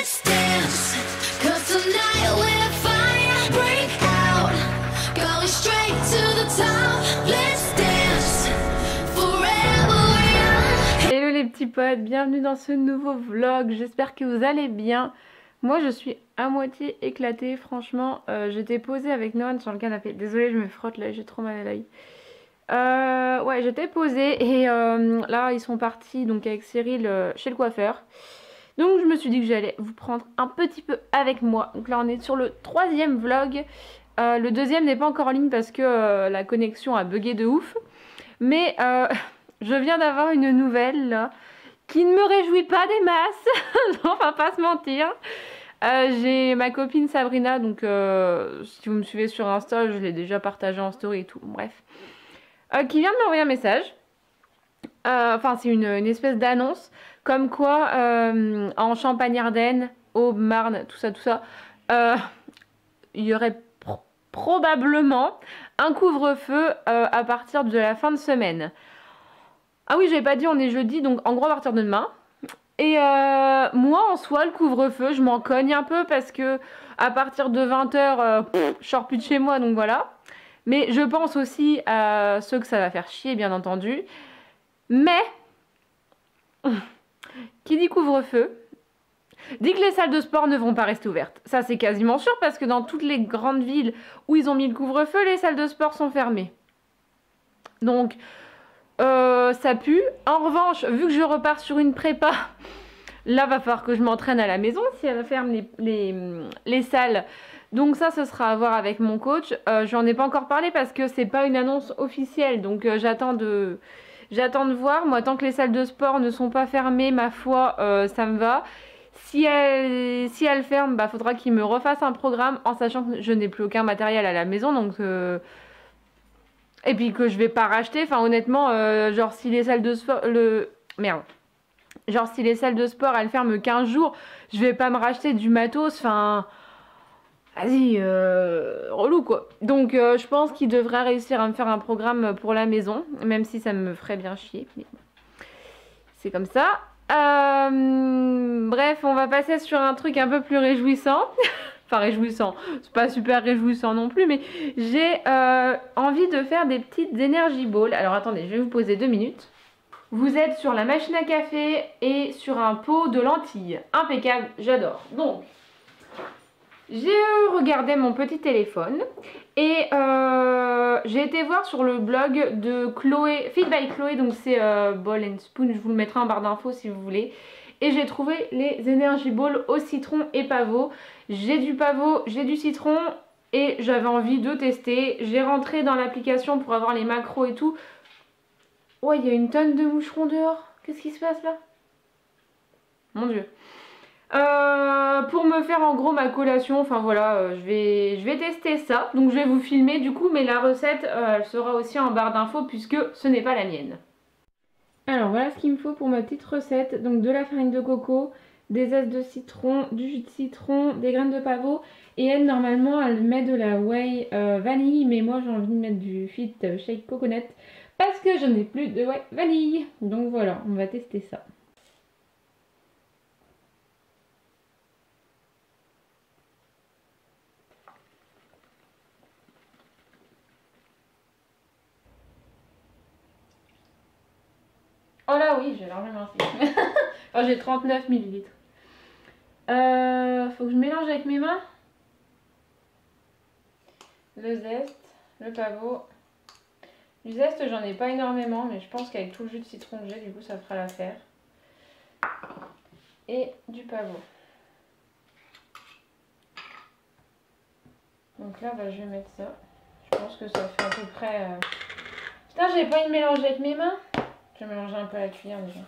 Let's dance, 'cause tonight when fire break out, going straight to the top. Let's dance, forever young. Hello les petits potes, bienvenue dans ce nouveau vlog, j'espère que vous allez bien. Moi je suis à moitié éclatée, franchement, j'étais posée avec Noan sur le canapé. Désolée, je me frotte là, j'ai trop mal à l'œil. Ouais, j'étais posée et là ils sont partis donc avec Cyril chez le coiffeur. Donc je me suis dit que j'allais vous prendre un petit peu avec moi. Donc là on est sur le 3e vlog. Le 2e n'est pas encore en ligne parce que la connexion a bugué de ouf. Mais je viens d'avoir une nouvelle là, qui ne me réjouit pas des masses. On va pas se mentir. J'ai ma copine Sabrina, donc si vous me suivez sur Insta, je l'ai déjà partagé en story et tout. Bref. Qui vient de m'envoyer un message. Enfin, c'est une espèce d'annonce comme quoi en Champagne-Ardenne, Aube-Marne, tout ça, il y aurait probablement un couvre-feu à partir de la fin de semaine. Ah oui, j'avais pas dit, on est jeudi, donc en gros à partir de demain. Et moi en soi, le couvre-feu, je m'en cogne un peu parce que à partir de 20h, je sors plus de chez moi, donc voilà. Mais je pense aussi à ceux que ça va faire chier, bien entendu. Mais, qui dit couvre-feu, dit que les salles de sport ne vont pas rester ouvertes. Ça, c'est quasiment sûr parce que dans toutes les grandes villes où ils ont mis le couvre-feu, les salles de sport sont fermées. Donc, ça pue. En revanche, vu que je repars sur une prépa, là, va falloir que je m'entraîne à la maison si elle ferme les salles. Donc ça, ce sera à voir avec mon coach. J'en ai pas encore parlé parce que c'est pas une annonce officielle. Donc j'attends de voir. Moi, tant que les salles de sport ne sont pas fermées, ma foi, ça me va. Si elles ferment, bah, faudra qu'ils me refassent un programme en sachant que je n'ai plus aucun matériel à la maison. Donc, et puis que je vais pas racheter. Enfin, honnêtement, genre si les salles de sport... Genre si les salles de sport, elles ferment 15 jours, je vais pas me racheter du matos. Enfin... Vas-y, relou quoi. Donc je pense qu'il devrait réussir à me faire un programme pour la maison, même si ça me ferait bien chier. Mais c'est comme ça. Bref, on va passer sur un truc un peu plus réjouissant. Enfin réjouissant, c'est pas super réjouissant non plus, mais j'ai envie de faire des petites energy balls. Alors attendez, je vais vous poser 2 minutes. Vous êtes sur la machine à café et sur un pot de lentilles. Impeccable, j'adore. Donc... j'ai regardé mon petit téléphone et j'ai été voir sur le blog de Chloé, Fit by Chloé, donc c'est Ball and Spoon, je vous le mettrai en barre d'infos si vous voulez. Et j'ai trouvé les Energy Balls au citron et pavot. J'ai du pavot, j'ai du citron et j'avais envie de tester. J'ai rentré dans l'application pour avoir les macros et tout. Ouais, il y a une tonne de moucherons dehors. Qu'est-ce qui se passe là? Mon Dieu. Pour me faire en gros ma collation, enfin voilà, je vais tester ça. Donc je vais vous filmer du coup, mais la recette elle sera aussi en barre d'infos puisque ce n'est pas la mienne. Alors voilà ce qu'il me faut pour ma petite recette. Donc de la farine de coco, des zestes de citron, du jus de citron, des graines de pavot. Et elle normalement elle met de la whey vanille, mais moi j'ai envie de mettre du Fit Shake Coconut parce que je n'ai plus de whey vanille. Donc voilà, on va tester ça. Oh là oui, j'ai largement fait. Oh, j'ai 39 ml. Faut que je mélange avec mes mains. Le zeste, le pavot. Du zeste, j'en ai pas énormément, mais je pense qu'avec tout le jus de citron que j'ai, du coup, ça fera l'affaire. Et du pavot. Donc là, bah, je vais mettre ça. Je pense que ça fait à peu près... Putain, j'ai pas envie de mélanger avec mes mains. Je vais mélanger un peu à la cuillère déjà.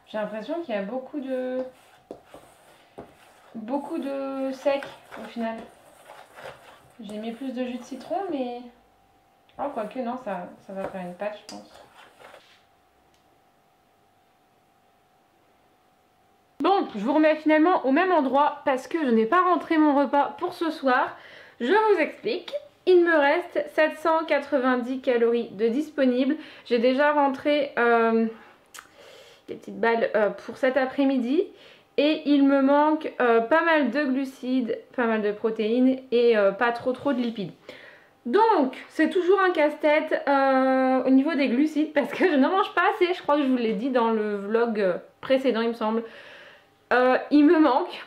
J'ai l'impression qu'il y a beaucoup de sec au final. J'ai mis plus de jus de citron, mais... Oh, quoique non, ça va faire une pâte, je pense. Bon, je vous remets finalement au même endroit parce que je n'ai pas rentré mon repas pour ce soir. Je vous explique. Il me reste 790 calories de disponibles. J'ai déjà rentré des petites balles pour cet après-midi. Et il me manque pas mal de glucides, pas mal de protéines et pas trop de lipides. Donc, c'est toujours un casse-tête au niveau des glucides parce que je ne mange pas assez. Je crois que je vous l'ai dit dans le vlog précédent, il me semble. Il me manque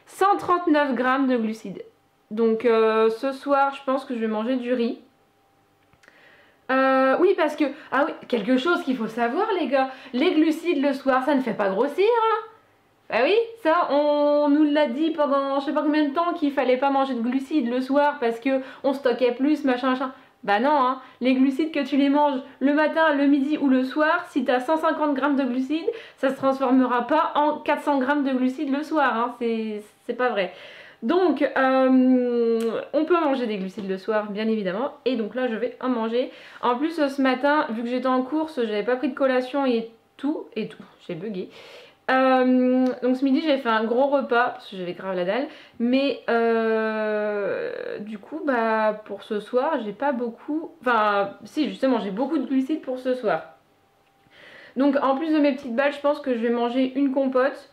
139 grammes de glucides. Donc, ce soir, je pense que je vais manger du riz. Oui, parce que... Ah oui, quelque chose qu'il faut savoir, les gars. Les glucides le soir, ça ne fait pas grossir, hein. Ah oui, ça on nous l'a dit pendant je sais pas combien de temps qu'il fallait pas manger de glucides le soir parce que on stockait plus, machin. Bah non, hein, les glucides que tu les manges le matin, le midi ou le soir, si t'as 150 grammes de glucides, ça se transformera pas en 400 grammes de glucides le soir, hein, c'est pas vrai. Donc, on peut manger des glucides le soir, bien évidemment, et donc là je vais en manger. En plus, ce matin, vu que j'étais en course, j'avais pas pris de collation et tout, j'ai bugué. Donc ce midi j'ai fait un gros repas parce que j'avais grave la dalle, mais du coup bah pour ce soir j'ai pas beaucoup, enfin si justement j'ai beaucoup de glucides pour ce soir. Donc en plus de mes petites balles, je pense que je vais manger une compote.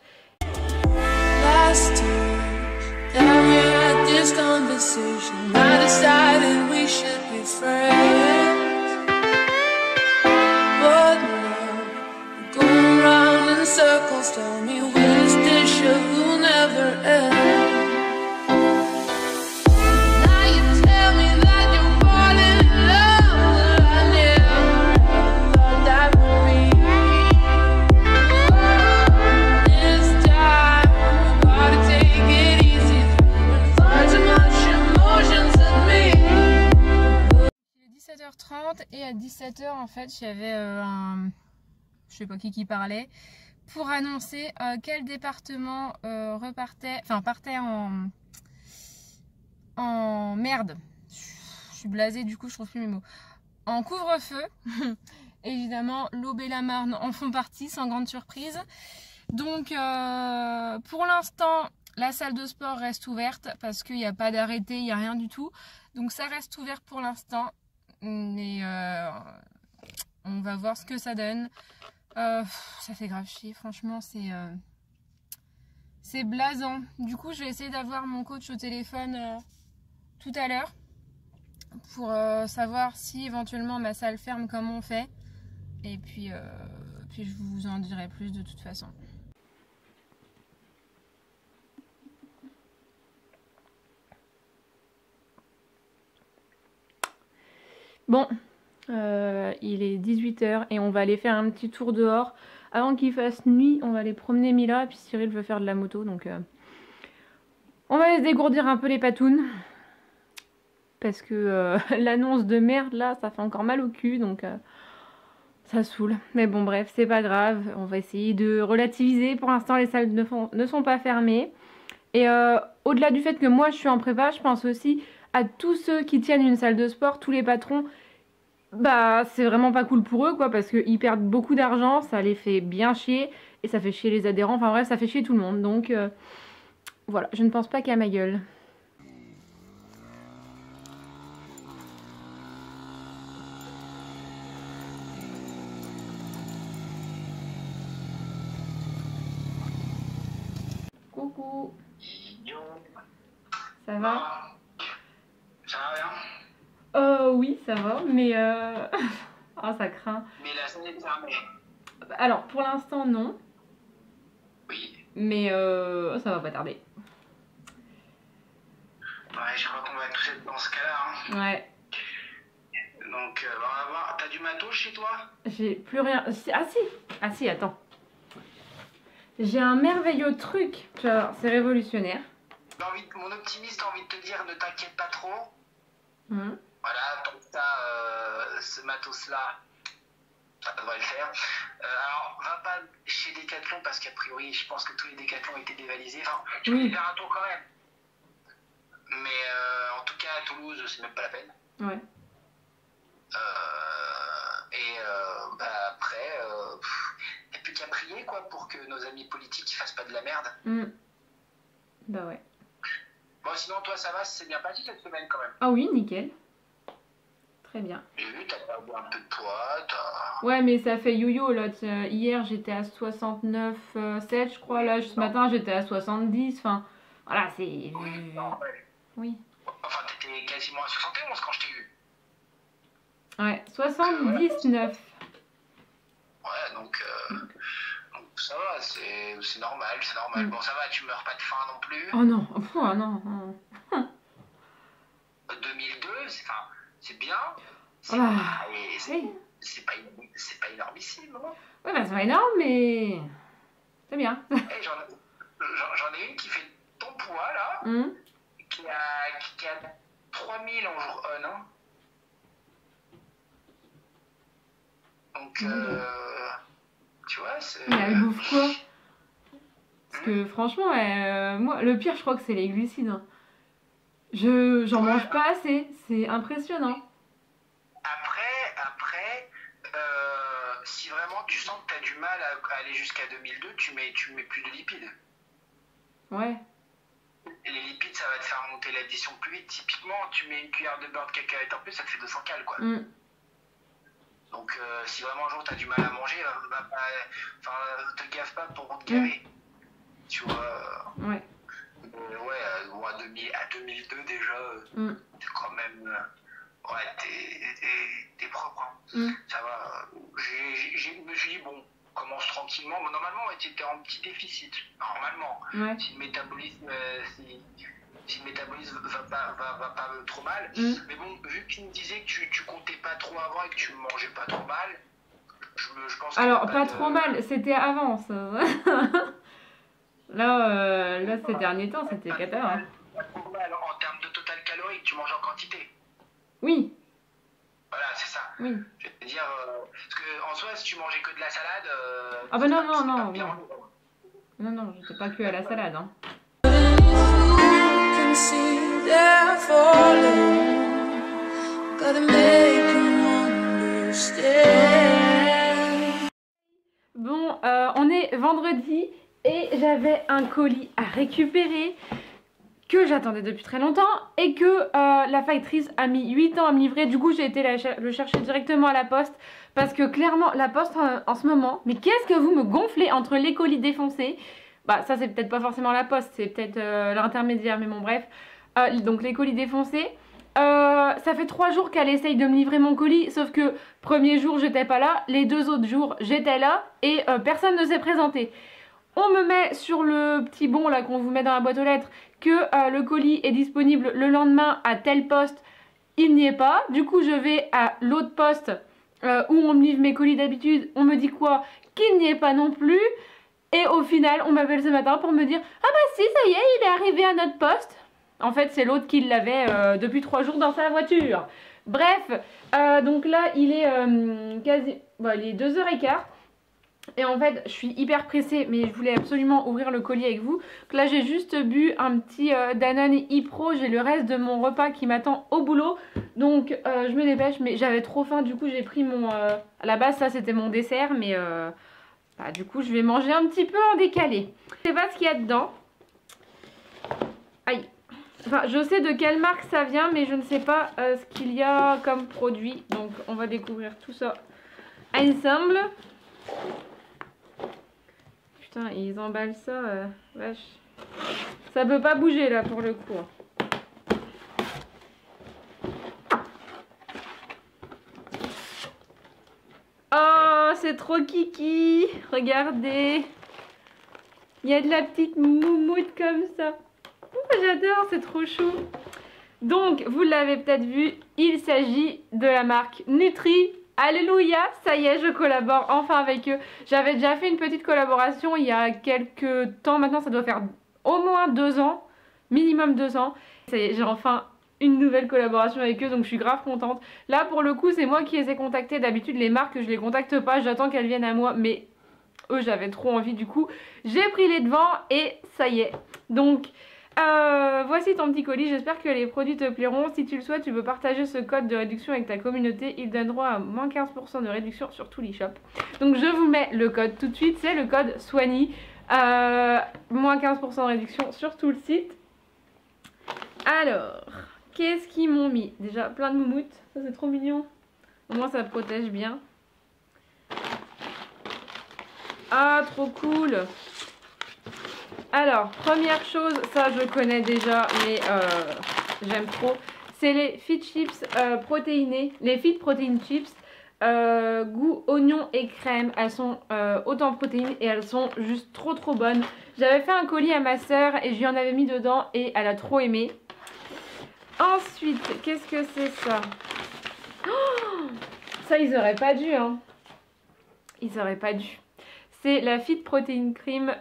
Tell me which dish will never end. Now you tell me that you're falling in love, but I never thought that would be. This time we gotta take it easy. Far too much emotions in me. Il est 17h30 et à 17h en fait j'avais un... je sais pas qui parlait pour annoncer quel département partait en merde. Je suis blasée, du coup je trouve plus mes mots. En couvre-feu. Évidemment, l'Aube et la Marne en font partie, sans grande surprise. Donc pour l'instant, la salle de sport reste ouverte parce qu'il n'y a pas d'arrêté, il n'y a rien du tout. Donc ça reste ouvert pour l'instant. Mais on va voir ce que ça donne. Ça fait grave chier, franchement c'est blasant. Du coup je vais essayer d'avoir mon coach au téléphone tout à l'heure pour savoir si éventuellement ma salle ferme comme on fait, et puis je vous en dirai plus de toute façon. Bon, il est 18h et on va aller faire un petit tour dehors. Avant qu'il fasse nuit, on va aller promener Mila. Puis Cyril veut faire de la moto, donc on va aller se dégourdir un peu les patounes. Parce que l'annonce de merde là, ça fait encore mal au cul, donc ça saoule. Mais bon bref, c'est pas grave. On va essayer de relativiser. Pour l'instant, les salles ne sont pas fermées. Et au-delà du fait que moi je suis en prépa, je pense aussi à tous ceux qui tiennent une salle de sport, tous les patrons. Bah c'est vraiment pas cool pour eux quoi, parce qu'ils perdent beaucoup d'argent, ça les fait bien chier et ça fait chier les adhérents, enfin bref ça fait chier tout le monde, donc voilà, je ne pense pas qu'à ma gueule. Coucou. Ça va? Ça va bien? Oui, ça va, mais oh, ça craint. Mais la salle est fermée. Alors, pour l'instant, non. Oui. Mais ça va pas tarder. Ouais, je crois qu'on va tous être dans ce cas-là. Hein. Ouais. Donc, on va voir. T'as du matos chez toi? J'ai plus rien. Ah si, attends. J'ai un merveilleux truc. C'est révolutionnaire. Mon optimiste a envie de te dire, ne t'inquiète pas trop. Voilà, tant que t'as ce matos-là, ça devrait le faire. Alors, va pas chez Decathlon parce qu'a priori, je pense que tous les Decathlon ont été dévalisés. Enfin, tu peux faire un tour quand même. Mais en tout cas, à Toulouse, c'est même pas la peine. Ouais. Après, y'a plus qu'à prier, quoi. loi pour que nos amis politiques ne fassent pas de la merde. Bah ouais. Bon, sinon, toi, ça va, c'est bien passé cette semaine quand même. Ah oui, nickel. Très bien. J'ai vu, t'as perdu un peu de poids, t'as... Ouais, mais ça fait yo-yo là. Hier j'étais à 69,7 je crois. Là ce matin j'étais à 70. Enfin, voilà, c'est. Oui, normal. Oui. Enfin, t'étais quasiment à 71 quand je t'ai vu. Ouais, 79. Ouais, donc ça va, c'est normal, c'est normal. Bon, ça va, tu meurs pas de faim non plus. Oh non, oh non. 2002, c'est bien. C'est Ah, pas énormissime, hein. Ouais, bah c'est pas énorme, mais. C'est bien. Hey, j'en ai une qui fait ton poids là, qui a 3000 en jour 1, non? Donc, tu vois, c'est. Mais elle bouffe quoi? Parce que franchement, moi, le pire, je crois que c'est les glucides. Hein. J'en mange pas assez, c'est impressionnant. Après, si vraiment tu sens que tu as du mal à aller jusqu'à 2002, tu mets plus de lipides. Ouais. Et les lipides, ça va te faire monter l'addition plus vite. Typiquement, tu mets une cuillère de beurre de cacahuète en plus, ça te fait 200 calories, quoi. Donc, si vraiment un jour tu as du mal à manger, te gaffe pas pour te gaver. Tu vois. Ouais. Ouais, à 2002 déjà, t'es quand même. T'es propre. Hein. Ça va. Je me suis dit, bon, commence tranquillement. Mais normalement, t'étais en petit déficit. Normalement. Ouais. Si le métabolisme. Si le métabolisme va pas trop mal. Mais bon, vu que tu me disais que tu comptais pas trop avant et que tu mangeais pas trop mal, je pense que. Alors, pas trop mal, c'était avant ça. Là, ces derniers temps, c'était cata. Hein. Pas trop mal en termes de total calorique, tu manges en quantité. Oui. Voilà, c'est ça. Oui. Je vais te dire, parce que en soi, si tu mangeais que de la salade. Ah bah non. Non, j'étais pas que à la salade. Hein. Bon, on est vendredi et j'avais un colis à récupérer que j'attendais depuis très longtemps et que la factrice a mis 8 ans à me livrer. Du coup, j'ai été le chercher directement à la poste parce que clairement, la poste en ce moment, mais qu'est-ce que vous me gonflez entre les colis défoncés? Bah ça, c'est peut-être pas forcément la poste, c'est peut-être l'intermédiaire, mais bon bref. Donc les colis défoncés. Ça fait 3 jours qu'elle essaye de me livrer mon colis, sauf que premier jour j'étais pas là, les 2 autres jours j'étais là et personne ne s'est présenté. On me met sur le petit bon là qu'on vous met dans la boîte aux lettres que le colis est disponible le lendemain à tel poste, il n'y est pas. Du coup je vais à l'autre poste où on me livre mes colis d'habitude, on me dit quoi? Qu'il n'y est pas non plus. Et au final on m'appelle ce matin pour me dire ah bah si ça y est il est arrivé à notre poste. En fait, c'est l'autre qui l'avait depuis 3 jours dans sa voiture. Bref, donc là, il est il est 2h15. Et en fait, je suis hyper pressée, mais je voulais absolument ouvrir le colis avec vous. Donc là, j'ai juste bu un petit Danone e-Pro. J'ai le reste de mon repas qui m'attend au boulot. Donc, je me dépêche, mais j'avais trop faim. Du coup, j'ai pris mon... à la base, ça, c'était mon dessert, mais... du coup, je vais manger un petit peu en décalé. Je sais pas ce qu'il y a dedans. Aïe. Enfin, je sais de quelle marque ça vient, mais je ne sais pas ce qu'il y a comme produit. Donc, on va découvrir tout ça ensemble. Putain, ils emballent ça, vache. Ça peut pas bouger, là, pour le coup. Oh, c'est trop kiki. Regardez. Il y a de la petite moumoute comme ça. Oh, j'adore, c'est trop chou. Donc, vous l'avez peut-être vu, il s'agit de la marque Nutri. Alléluia, ça y est, je collabore enfin avec eux. J'avais déjà fait une petite collaboration il y a quelques temps. Maintenant, ça doit faire au moins 2 ans, minimum 2 ans. J'ai enfin une nouvelle collaboration avec eux, donc je suis grave contente. Là, pour le coup, c'est moi qui les ai contactés. D'habitude, les marques, je les contacte pas, j'attends qu'elles viennent à moi, mais... eux j'avais trop envie, du coup j'ai pris les devants et ça y est. Donc Voici ton petit colis, j'espère que les produits te plairont. Si tu le souhaites, tu peux partager ce code de réduction avec ta communauté. Il donne droit à moins 15% de réduction sur tous les shops. Donc je vous mets le code tout de suite, c'est le code SOIGNY. Moins 15% de réduction sur tout le site. Alors, qu'est-ce qu'ils m'ont mis? Déjà plein de moumoutes, ça c'est trop mignon. Au moins ça protège bien. Ah, trop cool. Alors, première chose, ça je connais déjà, mais j'aime trop. C'est les Fit Chips protéinés, les Fit Protein Chips, goût oignon et crème. Elles sont hautes en protéines et elles sont juste trop bonnes. J'avais fait un colis à ma soeur et je lui en avais mis dedans et elle a trop aimé. Ensuite, qu'est-ce que c'est ça? Oh, ça, ils auraient pas dû, hein. Ils auraient pas dû. C'est la Fit Protein Cream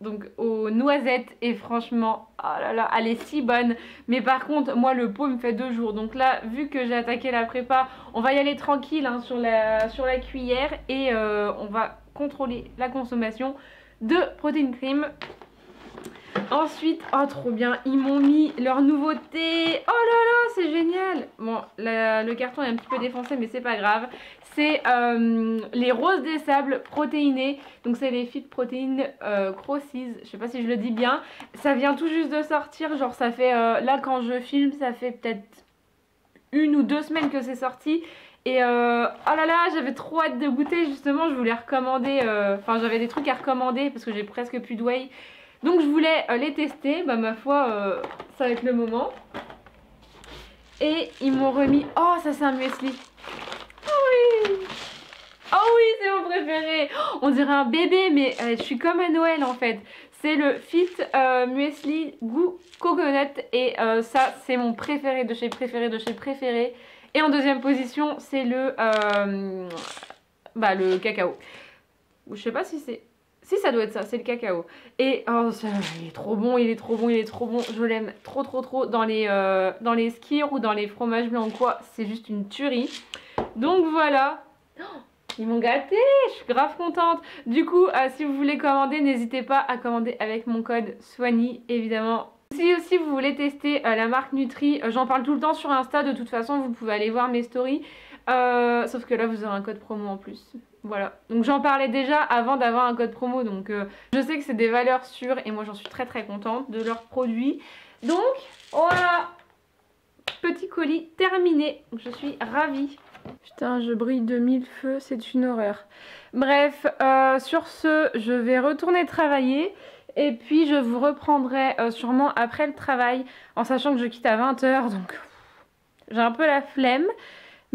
donc aux noisettes et franchement, oh là là, elle est si bonne. Mais par contre, moi le pot me fait 2 jours. Donc là, vu que j'ai attaqué la prépa, on va y aller tranquille hein, sur la cuillère et on va contrôler la consommation de Protein Cream. Ensuite, oh trop bien, ils m'ont mis leur nouveauté. Oh là là, c'est génial. Bon, le carton est un petit peu défoncé, mais c'est pas grave. C'est les roses des sables protéinés. Donc c'est les Fit Protein Crosses. Je sais pas si je le dis bien. Ça vient tout juste de sortir. Genre ça fait, là quand je filme, ça fait peut-être 1 ou 2 semaines que c'est sorti. Et oh là là, j'avais trop hâte de goûter. Justement, je voulais recommander. Enfin, j'avais des trucs à recommander parce que j'ai presque plus de whey. Donc je voulais les tester, bah ma foi ça va être le moment. Et ils m'ont remis, oh ça c'est un muesli. Oh oui, oh oui c'est mon préféré. Oh, on dirait un bébé mais je suis comme à Noël en fait. C'est le Fit Muesli goût coconut et ça c'est mon préféré de chez préféré de chez préféré. Et en deuxième position c'est le cacao. Je sais pas si c'est... Si ça doit être ça, c'est le cacao. Et oh, il est trop bon, il est trop bon, il est trop bon. Je l'aime trop dans les skyrs ou dans les fromages blancs ou quoi. C'est juste une tuerie. Donc voilà. Oh, ils m'ont gâté, je suis grave contente. Du coup, si vous voulez commander, n'hésitez pas à commander avec mon code SOIGNY, évidemment. Si aussi vous voulez tester la marque Nutri, j'en parle tout le temps sur Insta. De toute façon, vous pouvez aller voir mes stories. Sauf que là, vous aurez un code promo en plus. Voilà, donc j'en parlais déjà avant d'avoir un code promo, donc je sais que c'est des valeurs sûres et moi j'en suis très contente de leurs produits. Donc voilà, petit colis terminé, je suis ravie. Putain, je brille de 1000 feux, c'est une horreur. Bref, sur ce, je vais retourner travailler et puis je vous reprendrai sûrement après le travail, en sachant que je quitte à 20 h, donc j'ai un peu la flemme.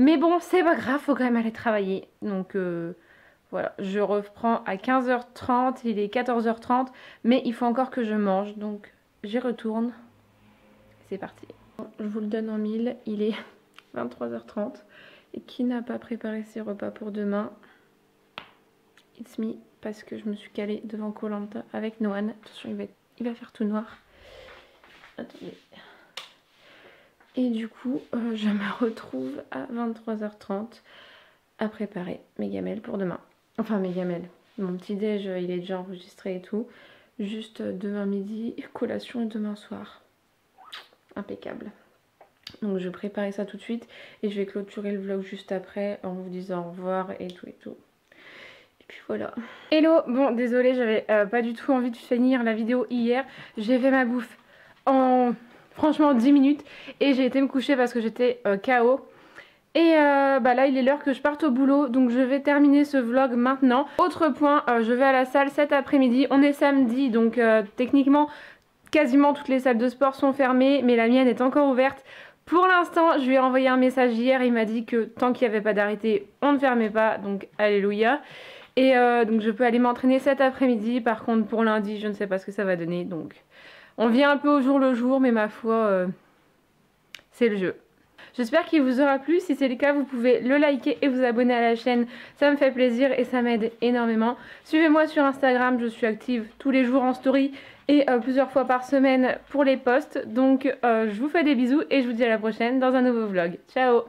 Mais bon, c'est pas grave, faut quand même aller travailler. Donc voilà, je reprends à 15 h 30, il est 14 h 30. Mais il faut encore que je mange, donc j'y retourne. C'est parti. Je vous le donne en mille, il est 23 h 30. Et qui n'a pas préparé ses repas pour demain? It's me, parce que je me suis calée devant Koh-Lanta avec Noan. Attention, il va faire tout noir. Attendez. Et du coup, je me retrouve à 23 h 30 à préparer mes gamelles pour demain. Enfin, mes gamelles. Mon petit déj, il est déjà enregistré et tout. Juste demain midi, collation et demain soir. Impeccable. Donc, je vais préparer ça tout de suite. Et je vais clôturer le vlog juste après en vous disant au revoir et tout et tout. Et puis voilà. Hello, bon, désolée, j'avais pas du tout envie de finir la vidéo hier. J'ai fait ma bouffe en... franchement 10 minutes et j'ai été me coucher parce que j'étais KO. Et là il est l'heure que je parte au boulot, donc je vais terminer ce vlog maintenant. Autre point, je vais à la salle cet après-midi, on est samedi donc techniquement quasiment toutes les salles de sport sont fermées, mais la mienne est encore ouverte. Pour l'instant je lui ai envoyé un message hier, il m'a dit que tant qu'il n'y avait pas d'arrêté on ne fermait pas, donc alléluia. Et donc je peux aller m'entraîner cet après-midi, par contre pour lundi je ne sais pas ce que ça va donner, donc... On vient un peu au jour le jour, mais ma foi, c'est le jeu. J'espère qu'il vous aura plu. Si c'est le cas, vous pouvez le liker et vous abonner à la chaîne. Ça me fait plaisir et ça m'aide énormément. Suivez-moi sur Instagram, je suis active tous les jours en story et plusieurs fois par semaine pour les posts. Donc, je vous fais des bisous et je vous dis à la prochaine dans un nouveau vlog. Ciao!